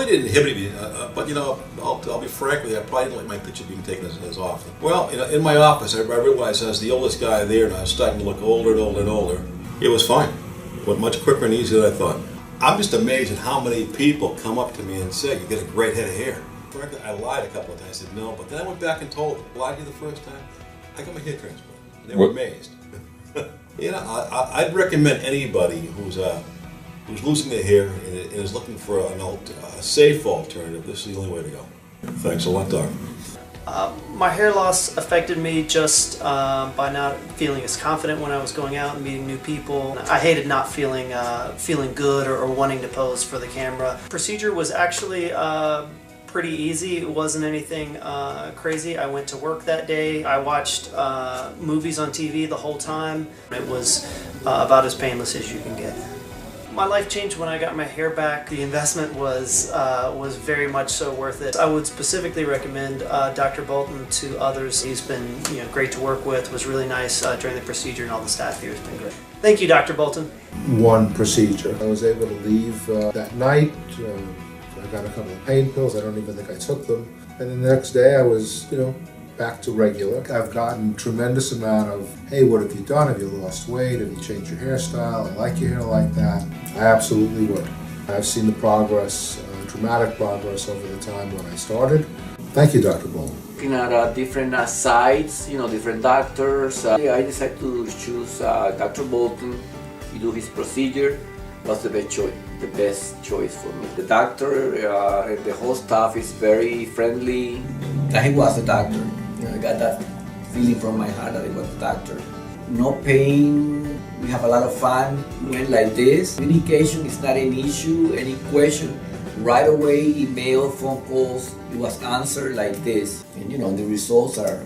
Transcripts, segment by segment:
really didn't inhibit me, but you know, I'll be frank with you, I probably didn't like my picture being taken as often. Well, you know, in my office, I realized I was the oldest guy there, and I was starting to look older and older and older. It was fine. It went much quicker and easier than I thought. I'm just amazed at how many people come up to me and say, "You get a great head of hair." Frankly, I lied a couple of times. I said no, but then I went back and told them. Lied to you the first time. I got my hair transplant. And they were amazed. You know, I'd recommend anybody who's losing their hair and is looking for a safe alternative. This is the only way to go. Thanks a lot, Doc. My hair loss affected me just by not feeling as confident when I was going out and meeting new people. I hated not feeling good or wanting to pose for the camera. Procedure was actually pretty easy. It wasn't anything crazy. I went to work that day. I watched movies on TV the whole time. It was about as painless as you can get. My life changed when I got my hair back. The investment was very much so worth it. I would specifically recommend Dr. Bolton to others. He's been great to work with, was really nice during the procedure, and all the staff here has been great. Thank you, Dr. Bolton. One procedure. I was able to leave that night. I got a couple of pain pills. I don't even think I took them. And the next day I was, back to regular. I've gotten a tremendous amount of, hey, what have you done? Have you lost weight? Have you changed your hairstyle? I like your hair like that. I absolutely would. I've seen the progress, dramatic progress over the time when I started. Thank you, Dr. Bolton. Looking at different sites, different doctors. I decided to choose Dr. Bolton. He do his procedure. Was the best choice for me. The doctor and the whole staff is very friendly. He was a doctor. I got that feeling from my heart that he was a doctor. No pain. We have a lot of fun doing like this. Communication is not an issue. Any question, right away, email, phone calls, it was answered like this. And the results are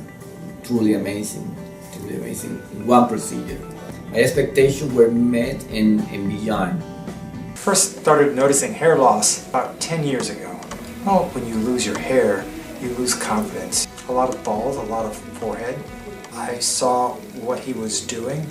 truly amazing. Truly amazing in one procedure. My expectations were met and beyond. First started noticing hair loss about 10 years ago. Well, when you lose your hair, you lose confidence. A lot of bald, a lot of forehead. I saw what he was doing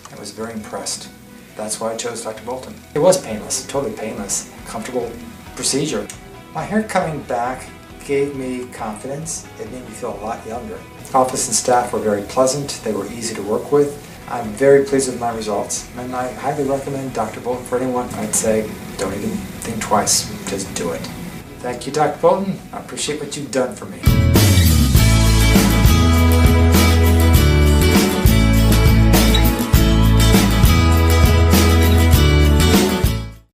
and was very impressed. That's why I chose Dr. Bolton. It was painless, totally painless, comfortable procedure. My hair coming back gave me confidence. It made me feel a lot younger. Office and staff were very pleasant. They were easy to work with. I'm very pleased with my results, and I highly recommend Dr. Bolton for anyone. I'd say don't even think twice, just do it. Thank you, Dr. Bolton. I appreciate what you've done for me.